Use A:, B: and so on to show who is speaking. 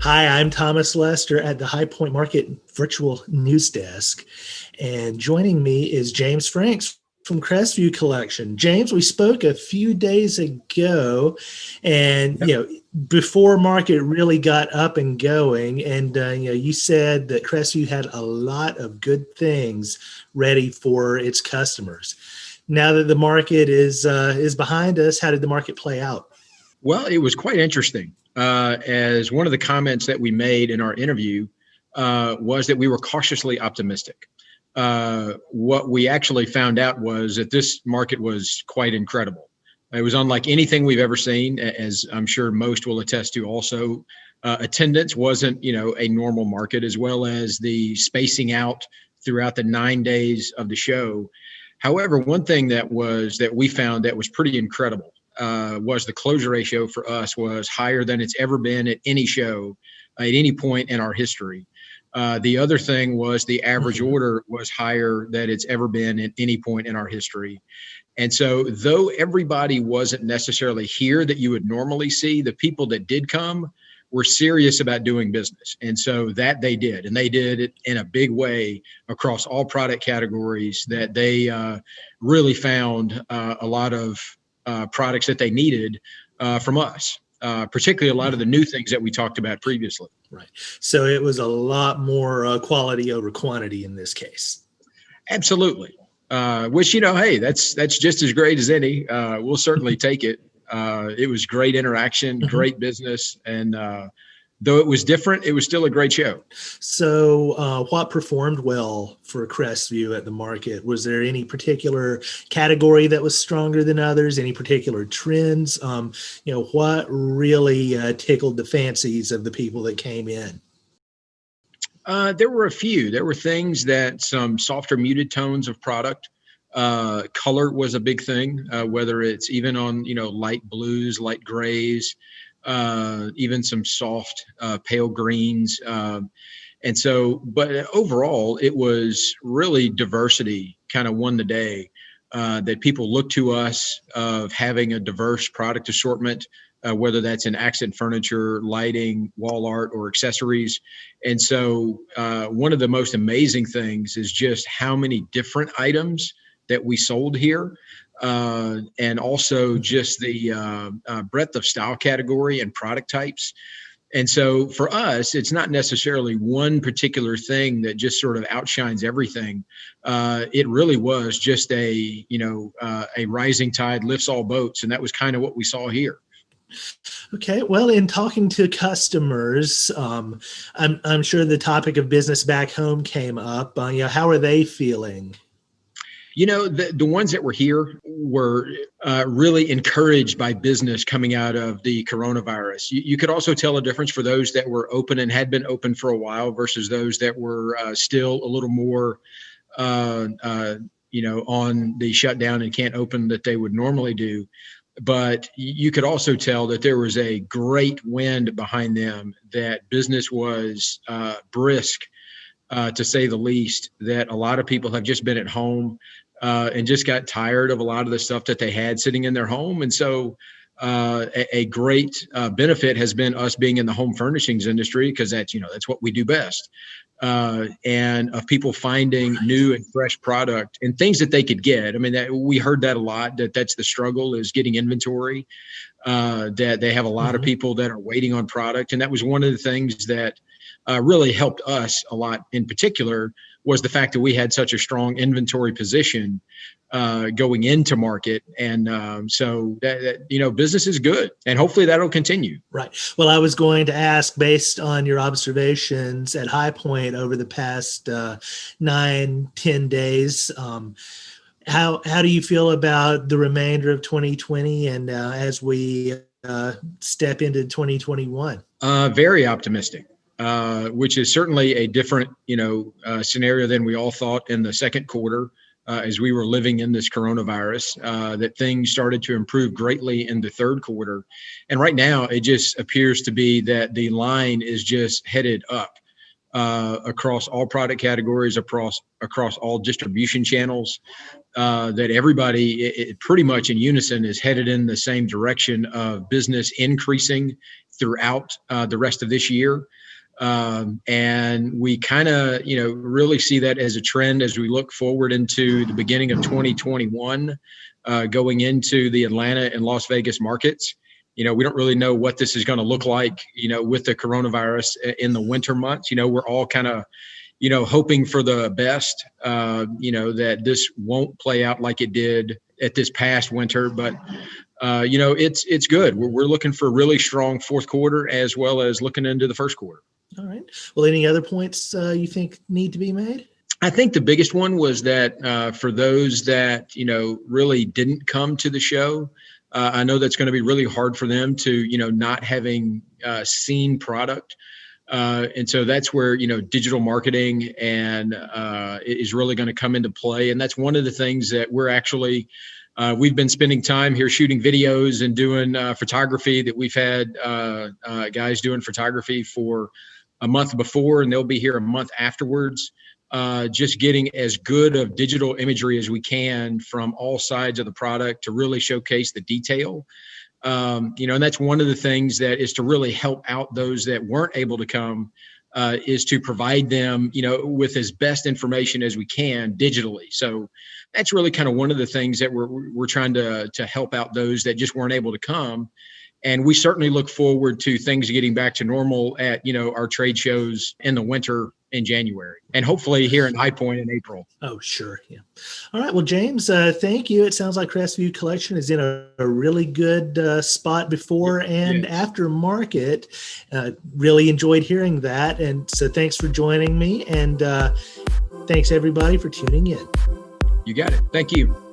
A: Hi, I'm Thomas Lester at the High Point Market Virtual News Desk. And joining me is James Franks from Crestview Collection. James, we spoke a few days ago, and
B: Yep.
A: before market really got up and going, and you said that Crestview had a lot of good things ready for its customers. Now that the market is behind us, how did the market play out?
B: Well, it was quite interesting. As one of the comments that we made in our interview was that we were cautiously optimistic. What we actually found out was that this market was quite incredible. It was unlike anything we've ever seen, as I'm sure most will attest to also. Attendance wasn't, a normal market, as well as the spacing out throughout the 9 days of the show. However, one thing that we found that was pretty incredible was the closure ratio for us was higher than it's ever been at any show at any point in our history. The other thing was the average
A: Mhm.
B: order was higher than it's ever been at any point in our history. And so, though everybody wasn't necessarily here that you would normally see, the people that did come were serious about doing business. And so that they did, and they did it in a big way across all product categories that they really found a lot of products that they needed from us, particularly a lot of the new things that we talked about previously.
A: Right. So it was a lot more quality over quantity in this case.
B: Absolutely. Which, hey, that's just as great as any. We'll certainly take it. It was great interaction,
A: Mhm.
B: great business, and though it was different, it was still a great show.
A: So, what performed well for Crestview at the market? Was there any particular category that was stronger than others? Any particular trends? What really tickled the fancies of the people that came in?
B: There were a few. There were things that some softer muted tones of product. Color was a big thing, whether it's even on, light blues, light grays, even some soft pale greens. And so, but overall, it was really diversity kind of won the day. That people look to us of having a diverse product assortment, whether that's in accent furniture, lighting, wall art, or accessories. And so, one of the most amazing things is just how many different items that we sold here. And also just the breadth of style category and product types. And so for us, it's not necessarily one particular thing that just sort of outshines everything. It really was just a rising tide lifts all boats, and that was kind of what we saw here.
A: Okay, well, in talking to customers, I'm sure the topic of business back home came up. How are they feeling?
B: The ones that were here were really encouraged by business coming out of the coronavirus. You could also tell a difference for those that were open and had been open for a while versus those that were still a little more, on the shutdown and can't open that they would normally do. But you could also tell that there was a great wind behind them, that business was brisk, to say the least, that a lot of people have just been at home and just got tired of a lot of the stuff that they had sitting in their home. And so a great benefit has been us being in the home furnishings industry, because that's what we do best. And of people finding new and fresh product and things that they could get. I mean, we heard that a lot, that's the struggle, is getting inventory, that they have a lot of
A: Mhm.
B: people that are waiting on product. And that was one of the things that really helped us a lot in particular, was the fact that we had such a strong inventory position going into market. And so business is good, and hopefully that'll continue.
A: Right. Well, I was going to ask, based on your observations at High Point over the past 9, 10 days, how do you feel about the remainder of 2020 and as we step into 2021?
B: Very optimistic, which is certainly a different, scenario than we all thought in the second quarter, as we were living in this coronavirus, that things started to improve greatly in the third quarter. And right now, it just appears to be that the line is just headed up. across all product categories, across all distribution channels. That everybody pretty much in unison is headed in the same direction of business increasing throughout the rest of this year. And we kind of, really see that as a trend as we look forward into the beginning of 2021, going into the Atlanta and Las Vegas markets. We don't really know what this is going to look like, with the coronavirus in the winter months. We're all kind of, hoping for the best, that this won't play out like it did at this past winter. But, it's good. We're looking for a really strong fourth quarter as well as looking into the first quarter.
A: All right. Well, any other points you think need to be made?
B: I think the biggest one was that for those that, really didn't come to the show, I know that's going to be really hard for them to, not having seen product. And so that's where, digital marketing and is really going to come into play. And that's one of the things that we're actually, we've been spending time here shooting videos and doing photography, that we've had guys doing photography for a month before, and they'll be here a month afterwards. Just getting as good of digital imagery as we can from all sides of the product to really showcase the detail. And that's one of the things that is to really help out those that weren't able to come, is to provide them, with as best information as we can digitally. So that's really kind of one of the things that we're trying to help out those that just weren't able to come. And we certainly look forward to things getting back to normal at, our trade shows in the winter in January, and hopefully here in High Point in April.
A: Oh, sure. Yeah. All right. Well, James, thank you. It sounds like Crestview Collection is in a really good spot before and after market. Really enjoyed hearing that. And so thanks for joining me. And thanks, everybody, for tuning in.
B: You got it. Thank you.